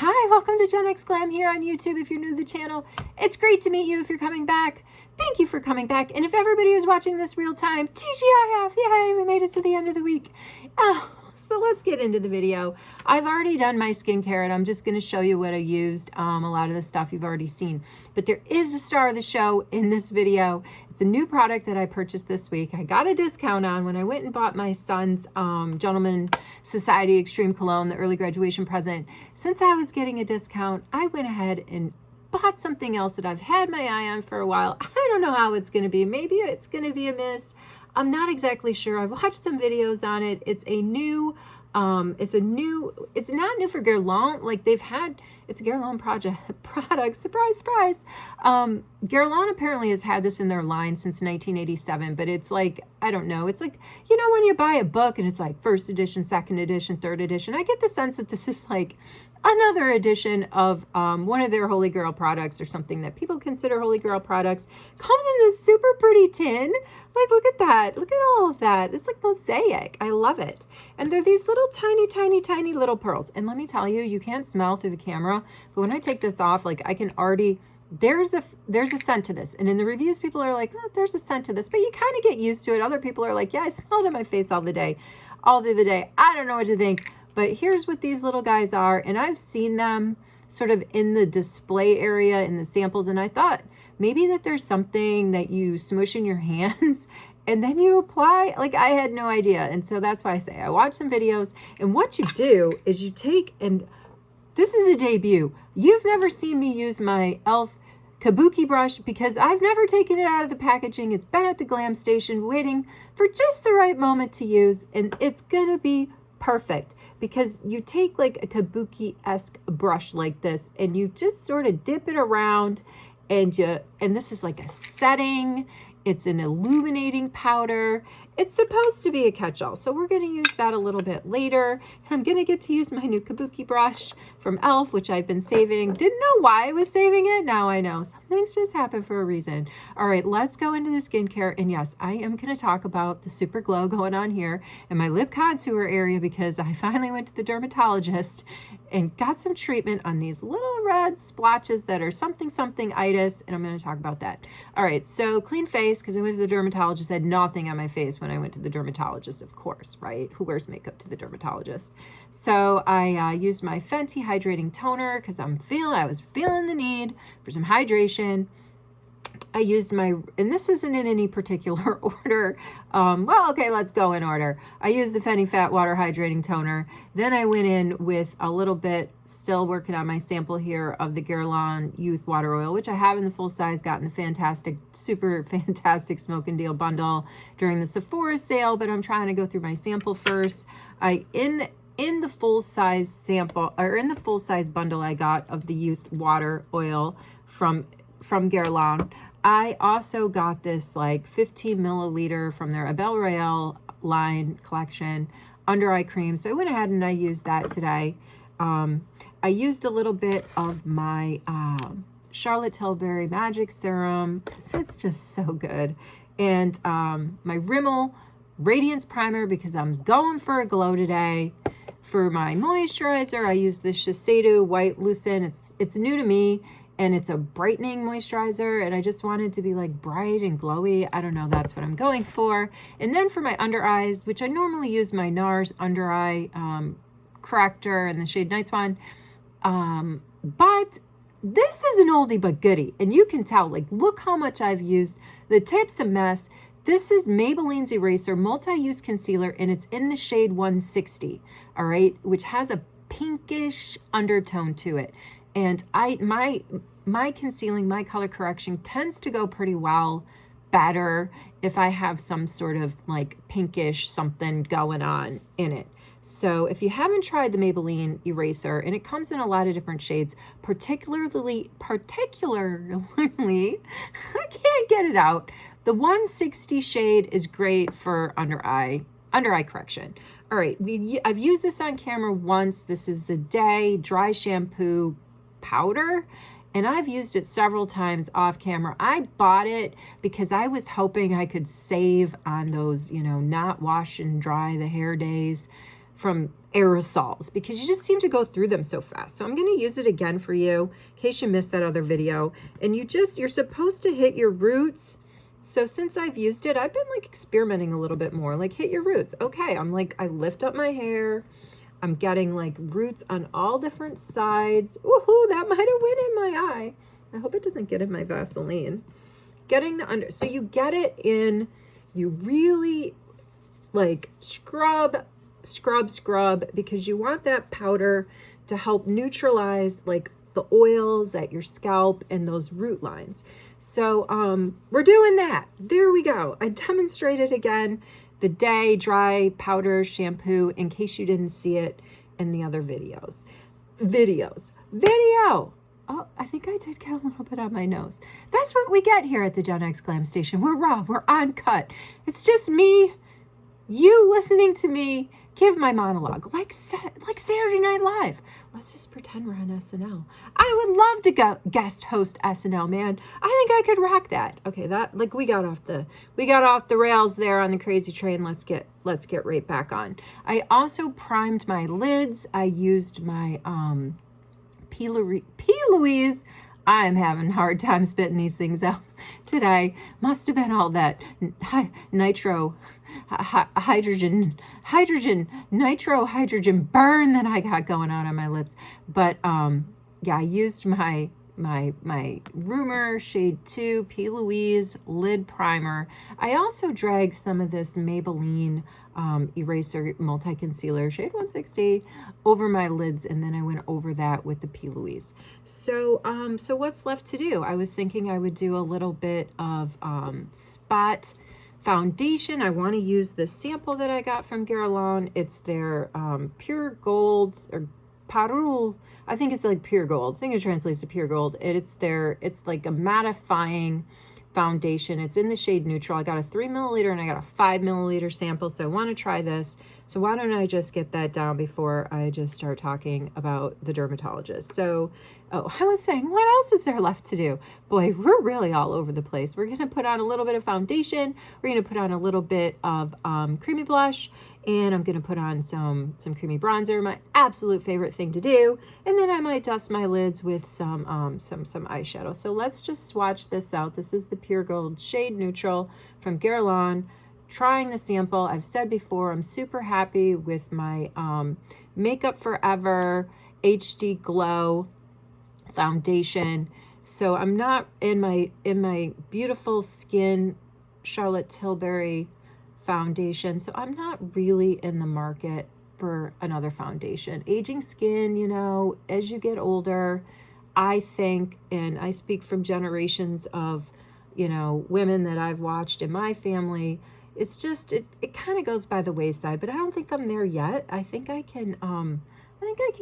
Hi, welcome to GenX Glam here on YouTube. If you're new to the channel, it's great to meet you. If you're coming back, thank you for coming back. And if everybody is watching this real time, TGIF, yay, we made it to the end of the week. So let's get into the video. I've already done my skincare and I'm just going to show you what I used. A lot of the stuff you've already seen, but there is a star of the show in this video. It's a new product that I purchased this week. I got a discount on when I went and bought my son's Gentleman Society Extreme Cologne, the early graduation present. Since I was getting a discount, I went ahead and bought something else that I've had my eye on for a while. I don't know how it's going to be. Maybe it's going to be a miss. I'm not exactly sure. I've watched some videos on it. It's a new, it's not new for Guerlain. Like it's a Guerlain product, surprise, surprise. Guerlain apparently has had this in their line since 1987, but it's like, I don't know. It's like, you know, when you buy a book and it's like first edition, second edition, third edition, I get the sense that this is like another edition of one of their Holy Grail products or something that people consider Holy Grail products. Comes in this super pretty tin. Like, look at that. Look at all of that. It's like mosaic. I love it. And they're these little tiny, tiny, tiny little pearls. And let me tell you, you can't smell through the camera, but when I take this off, like I can already, there's a scent to this. And in the reviews, people are like, oh, there's a scent to this, but you kind of get used to it. Other people are like, yeah, I smell it on my face all through the day. I don't know what to think. But here's what these little guys are. And I've seen them sort of in the display area in the samples. And I thought maybe that there's something that you smush in your hands and then you apply. Like, I had no idea. And so that's why I say I watched some videos. And what you do is you take, and this is a debut. You've never seen me use my E.L.F. Kabuki brush because I've never taken it out of the packaging. It's been at the glam station waiting for just the right moment to use. And it's going to be perfect. Because you take like a kabuki-esque brush like this and you just sort of dip it around and this is like a setting. It's an illuminating powder. It's supposed to be a catch-all. So we're going to use that a little bit later. And I'm going to get to use my new kabuki brush from E.L.F, which I've been saving. Didn't know why I was saving it. Now I know. Some things just happen for a reason. All right, let's go into the skincare. And yes, I am going to talk about the super glow going on here in my lip contour area because I finally went to the dermatologist and got some treatment on these little red splotches that are something itis, and I'm going to talk about that. All right, so clean face because I went to the dermatologist. I had nothing on my face when I went to the dermatologist, of course, right? Who wears makeup to the dermatologist? So I used my Fenty hydrating toner because I was feeling the need for some hydration. I used and this isn't in any particular order. Well, okay, let's go in order. I used the Fenty Fat Water Hydrating Toner. Then I went in with a little bit, still working on my sample here of the Guerlain Youth Water Oil, which I have in the full size, got in the fantastic, super fantastic Smoke and Deal bundle during the Sephora sale, but I'm trying to go through my sample first. In the full size sample, or in the full size bundle I got of the Youth Water Oil from Guerlain, I also got this like 15 milliliter from their Abel Royale line collection under eye cream. So I went ahead and I used that today. I used a little bit of my Charlotte Tilbury Magic Serum because it's just so good. And my Rimmel Radiance Primer because I'm going for a glow today. For my moisturizer, I use the Shiseido White Lucent. It's new to me. And it's a brightening moisturizer, and I just wanted to be like bright and glowy. I don't know, that's what I'm going for. And then for my under eyes, which I normally use my NARS under eye corrector in the shade Night Swan. But this is an oldie but goodie, and you can tell, like, look how much I've used. The tip's a mess. This is Maybelline's Eraser Multi-Use Concealer, and it's in the shade 160, all right, which has a pinkish undertone to it. And my concealing, my color correction tends to go pretty well better if I have some sort of like pinkish something going on in it. So if you haven't tried the Maybelline Eraser, and it comes in a lot of different shades, particularly, I can't get it out. The 160 shade is great for under eye correction. All right, I've used this on camera once. This is the Day Dry Shampoo Powder, and I've used it several times off camera. I bought it because I was hoping I could save on those, you know, not wash and dry the hair days aerosols, because you just seem to go through them so fast. So I'm going to use it again for you in case you missed that other video. And you're supposed to hit your roots. So since I've used it, I've been like experimenting a little bit more, like hit your roots. Okay, I'm like, I lift up my hair. I'm getting like roots on all different sides. Woohoo, that might have went in my eye. I hope it doesn't get in my Vaseline. Getting the under, so you get it in, you really like scrub, because you want that powder to help neutralize like the oils at your scalp and those root lines. So we're doing that. There we go. I demonstrated again the day dry powder shampoo in case you didn't see it in the other videos. Video. Oh, I think I did get a little bit on my nose. That's what we get here at the GenX Glam Station. We're raw, we're uncut. It's just me, you listening to me give my monologue like Saturday Night Live. Let's just pretend we're on SNL. I would love to go guest host SNL, man. I think I could rock that. Okay, that like we got off the rails there on the crazy train. Let's get right back on. I also primed my lids. I used my PLOuISE. I'm having a hard time spitting these things out today. Must have been all that hydrogen burn that I got going on my lips. But yeah, I used my Rumor Shade 2 PLOuISE lid primer. I also dragged some of this Maybelline eraser multi-concealer shade 160 over my lids, and then I went over that with the PLOuISE. So so what's left to do? I was thinking I would do a little bit of spot foundation. I want to use the sample that I got from GUERLAIN. It's their pure gold, or parul, I think it's like pure gold. I think it translates to pure gold. It's like a mattifying foundation. It's in the shade neutral. I got a 3 milliliter and I got a 5 milliliter sample, so I want to try this. So why don't I just get that down before I just start talking about the Dermatologist. So, oh, I was saying, what else is there left to do? Boy, we're really all over the place. We're going to put on a little bit of foundation. We're going to put on a little bit of creamy blush, and I'm going to put on some creamy bronzer, my absolute favorite thing to do. And then I might dust my lids with some eyeshadow. So let's just swatch this out. This is the Pure Gold Shade Neutral from GUERLAIN. Trying the sample. I've said before, I'm super happy with my Makeup Forever HD Glow foundation. So I'm not in my beautiful skin Charlotte Tilbury foundation. So I'm not really in the market for another foundation. Aging skin, you know, as you get older, I think, and I speak from generations of, you know, women that I've watched in my family, it's just, it kind of goes by the wayside, but I don't think I'm there yet. I think I can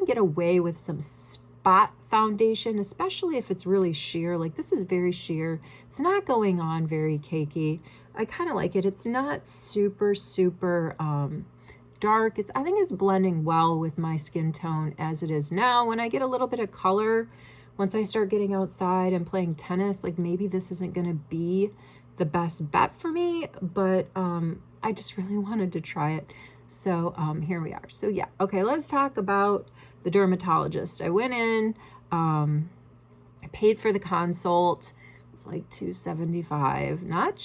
get away with some spot foundation, especially if it's really sheer. Like this is very sheer. It's not going on very cakey. I kind of like it. It's not super dark. I think it's blending well with my skin tone as it is now. When I get a little bit of color, once I start getting outside and playing tennis, like maybe this isn't going to be the best bet for me, but I just really wanted to try it. So here we are. So yeah, okay, let's talk about the Dermatologist. I went in, I paid for the consult. It was like $275. Not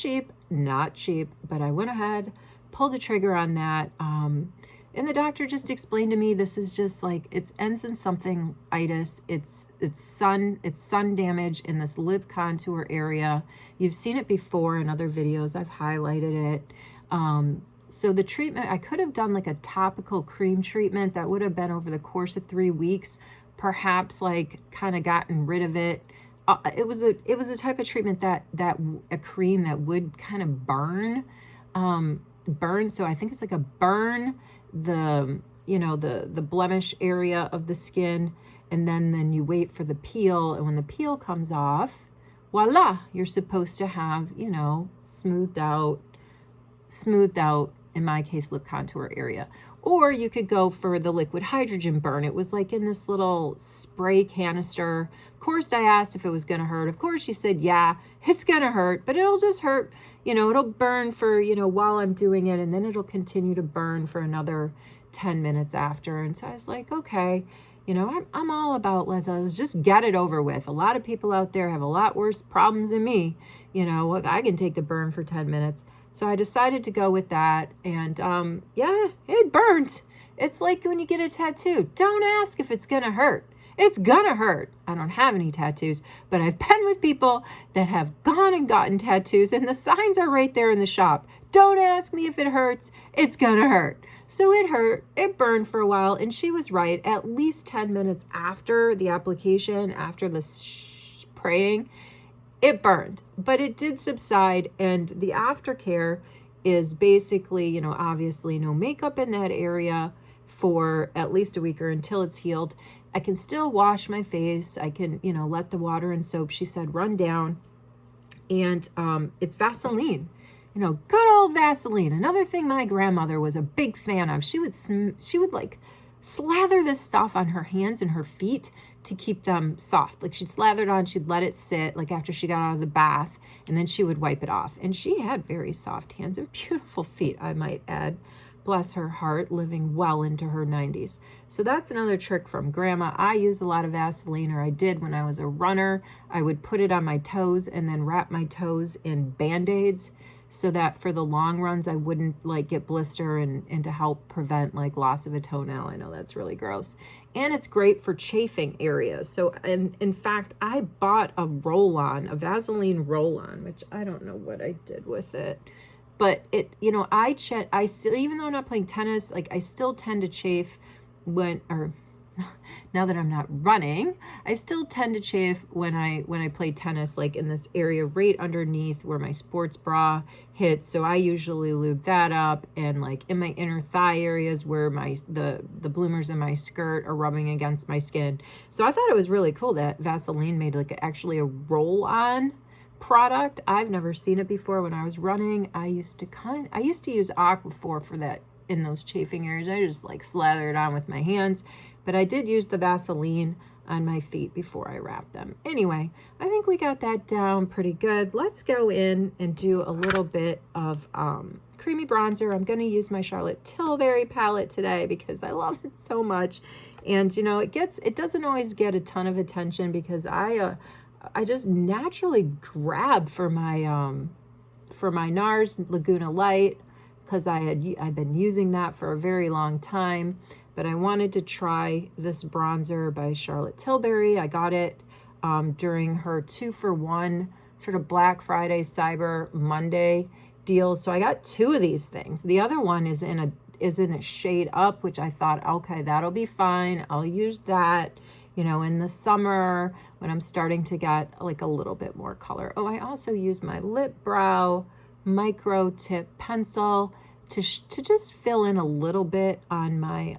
cheap, but I went ahead, pulled the trigger on that. And the doctor just explained to me, this is just like, it ends in something itis. It's sun damage in this lip contour area. You've seen it before in other videos. I've highlighted it. So the treatment, I could have done like a topical cream treatment that would have been over the course of 3 weeks, perhaps like kind of gotten rid of it. It was a type of treatment that a cream that would kind of burn. So I think it's like a burn the blemish area of the skin, and then you wait for the peel, and when the peel comes off, voila, you're supposed to have, you know, smoothed out, in my case, lip contour area. Or you could go for the liquid hydrogen burn. It was like in this little spray canister. Of course, I asked if it was going to hurt. Of course, she said, yeah, it's going to hurt, but it'll just hurt. You know, it'll burn for, you know, while I'm doing it, and then it'll continue to burn for another 10 minutes after. And so I was like, okay, you know, I'm all about let's just get it over with. A lot of people out there have a lot worse problems than me. You know, I can take the burn for 10 minutes. So I decided to go with that. And yeah, it burned. It's like when you get a tattoo. Don't ask if it's going to hurt. It's gonna hurt. I don't have any tattoos, but I've been with people that have gone and gotten tattoos, and the signs are right there in the shop. Don't ask me if it hurts. It's gonna hurt. So it hurt. It burned for a while, and she was right. At least 10 minutes after the application, after the spraying, it burned. But it did subside, and the aftercare is basically, you know, obviously no makeup in that area for at least a week or until it's healed. I can still wash my face. I can, you know, let the water and soap, she said, run down. And it's Vaseline, you know, good old Vaseline. Another thing my grandmother was a big fan of. She would like slather this stuff on her hands and her feet to keep them soft. Like she'd slather it on, she'd let it sit like after she got out of the bath, and then she would wipe it off. And she had very soft hands and beautiful feet, I might add. Bless her heart, living well into her 90s. So that's another trick from Grandma. I use a lot of Vaseline, or I did when I was a runner. I would put it on my toes and then wrap my toes in Band-Aids so that for the long runs, I wouldn't like get blister and to help prevent like loss of a toenail. I know that's really gross. And it's great for chafing areas. So in fact, I bought a roll-on, a Vaseline roll-on, which I don't know what I did with it. But it, you know, I still, even though I'm not playing tennis, like I still tend to chafe now that I'm not running, I still tend to chafe when I play tennis, like in this area right underneath where my sports bra hits. So I usually lube that up, and like in my inner thigh areas where the bloomers in my skirt are rubbing against my skin. So I thought it was really cool that Vaseline made like actually a roll-on product. I've never seen it before. When I was running, I used to use Aquaphor for that in those chafing areas. I just like slather it on with my hands, but I did use the Vaseline on my feet before I wrapped them. Anyway, I think we got that down pretty good. Let's go in and do a little bit of creamy bronzer. I'm going to use my Charlotte Tilbury palette today because I love it so much. And you know, it doesn't always get a ton of attention because I just naturally grab for my NARS Laguna Light because I've been using that for a very long time. But I wanted to try this bronzer by Charlotte Tilbury. I got it during her 2-for-1 sort of Black Friday, Cyber Monday deal. So I got 2 of these things. The other one is in a shade up, which I thought, okay, that'll be fine. I'll use that, you know, in the summer when I'm starting to get like a little bit more color. Oh, I also use my Lip Brow micro tip pencil to just fill in a little bit on my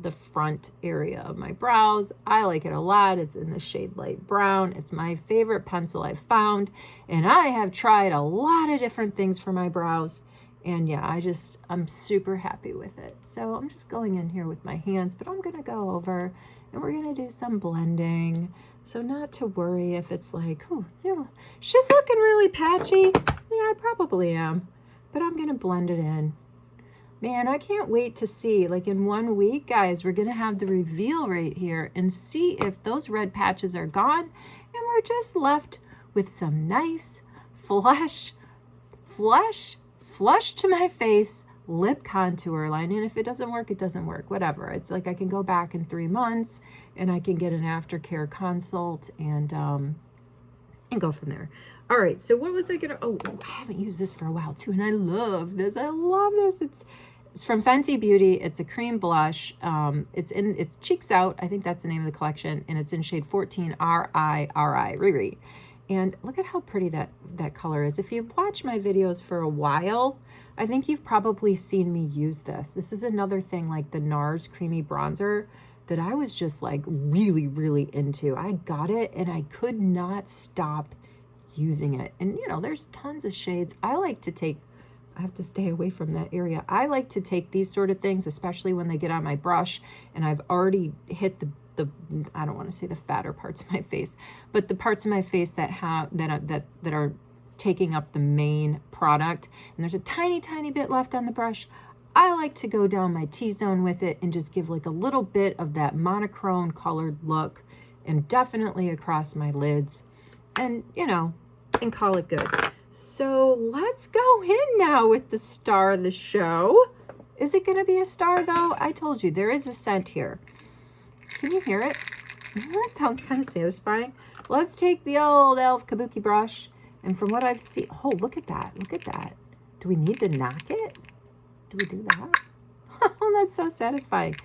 the front area of my brows. I like it a lot. It's in the shade light brown. It's my favorite pencil I've found, and I have tried a lot of different things for my brows. And yeah, I'm super happy with it. So I'm just going in here with my hands, but I'm gonna go over and we're gonna do some blending. So not to worry if it's like, oh, yeah, she's looking really patchy. Yeah, I probably am, but I'm gonna blend it in. Man, I can't wait to see, like in 1 week, guys, we're gonna have the reveal right here and see if those red patches are gone and we're just left with some nice flush to my face lip contour line. And if it doesn't work, it doesn't work, whatever. It's like I can go back in 3 months and I can get an aftercare consult and go from there. All right, so what was I gonna, I haven't used this for a while too, and I love this. It's from Fenty Beauty. It's a cream blush. It's Cheeks Out. I think that's the name of the collection, and it's in shade 14 Riri. And look at how pretty that color is. If you've watched my videos for a while, I think you've probably seen me use this. This is another thing like the NARS Creamy Bronzer that I was just like really, really into. I got it and I could not stop using it. And you know, there's tons of shades. I have to stay away from that area. I like to take these sort of things, especially when they get on my brush and I've already hit the I don't want to say the fatter parts of my face, but the parts of my face that are taking up the main product, and there's a tiny bit left on the brush. I like to go down my T-zone with it and just give like a little bit of that monochrome colored look, and definitely across my lids, and you know, and call it good. So let's go in now with the star of the show. Is it going to be a star though? I told you there is a scent here. Can you hear it? That sounds kind of satisfying. Let's take the old E.L.F. Kabuki brush, and from what I've seen, oh, look at that. Look at that. Do we need to knock it? Do we do that? Oh, that's so satisfying.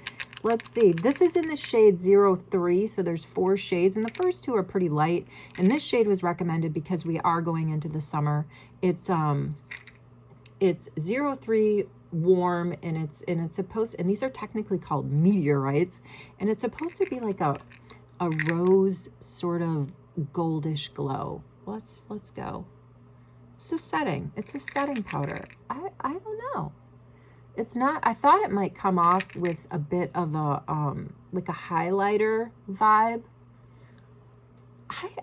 Let's see. This is in the shade 03, so there's 4 shades, and the first 2 are pretty light. And this shade was recommended because we are going into the summer. It's 03 warm, and it's supposed, and these are technically called Meteorites, and it's supposed to be like a rose sort of goldish glow. Let's go. It's a setting. It's a setting powder. I don't know. It's not, I thought it might come off with a bit of a, like a highlighter vibe.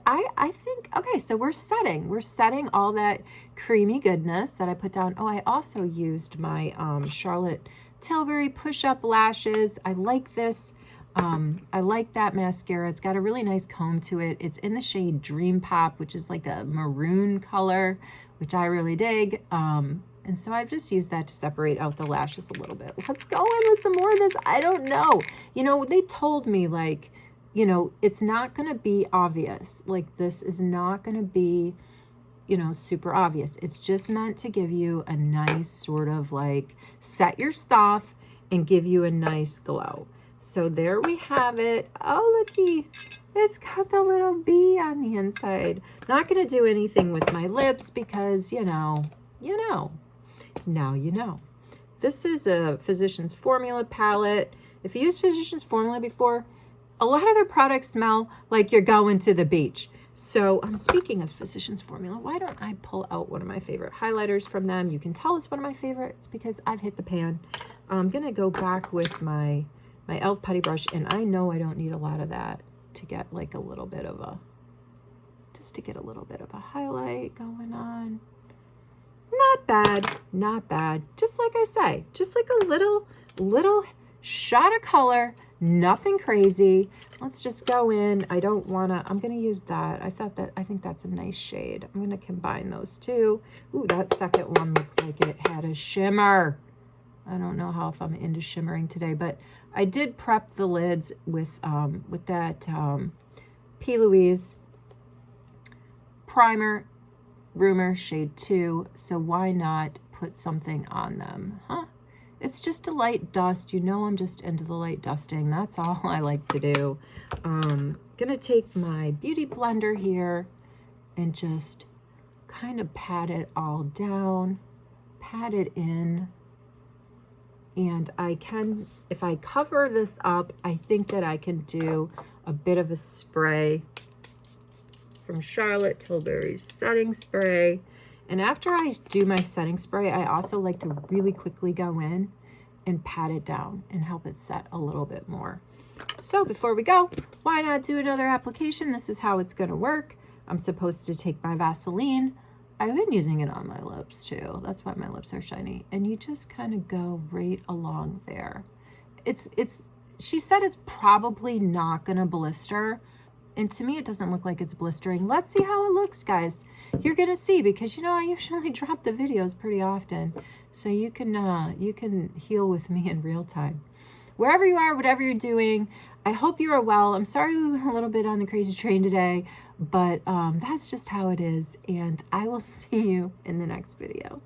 I think, okay, so we're setting all that creamy goodness that I put down. Oh, I also used my Charlotte Tilbury push-up lashes. I like this. I like that mascara. It's got a really nice comb to it. It's in the shade Dream Pop, which is like a maroon color, which I really dig. And so I've just used that to separate out the lashes a little bit. Let's go in with some more of this. I don't know. You know, they told me, like, you know, it's not going to be obvious. Like, this is not going to be, you know, super obvious. It's just meant to give you a nice sort of like set your stuff and give you a nice glow. So there we have it. Oh, looky. It's got the little bee on the inside. Not going to do anything with my lips because, now you know. This is a Physicians Formula palette. If you used Physicians Formula before, a lot of their products smell like you're going to the beach. So speaking of Physicians Formula, why don't I pull out one of my favorite highlighters from them? You can tell it's one of my favorites because I've hit the pan. I'm going to go back with my E.L.F. putty brush, and I know I don't need a lot of that to get like a little bit of a, just to get a little bit of a highlight going on. Not bad, not bad. Just like I say, just like a little shot of color, nothing crazy. Let's just go in. I don't want to, I'm going to use that. I think that's a nice shade. I'm going to combine those two. Ooh, that second one looks like it had a shimmer. I don't know if I'm into shimmering today, but I did prep the lids with that PLOuISE primer, Rumor shade 2, so why not put something on them, huh? It's just a light dust. You know I'm just into the light dusting. That's all I like to do. Gonna take my beauty blender here and just kind of pat it all down, pat it in. And I can, if I cover this up, I think that I can do a bit of a spray from Charlotte Tilbury's setting spray. And after I do my setting spray, I also like to really quickly go in and pat it down and help it set a little bit more. So before we go, why not do another application? This is how it's going to work. I'm supposed to take my Vaseline. I've been using it on my lips too. That's why my lips are shiny. And you just kind of go right along there. She said it's probably not going to blister. And to me, it doesn't look like it's blistering. Let's see how it looks, guys. You're going to see, because, I usually drop the videos pretty often. So you can heal with me in real time. Wherever you are, whatever you're doing, I hope you are well. I'm sorry we went a little bit on the crazy train today, but that's just how it is. And I will see you in the next video.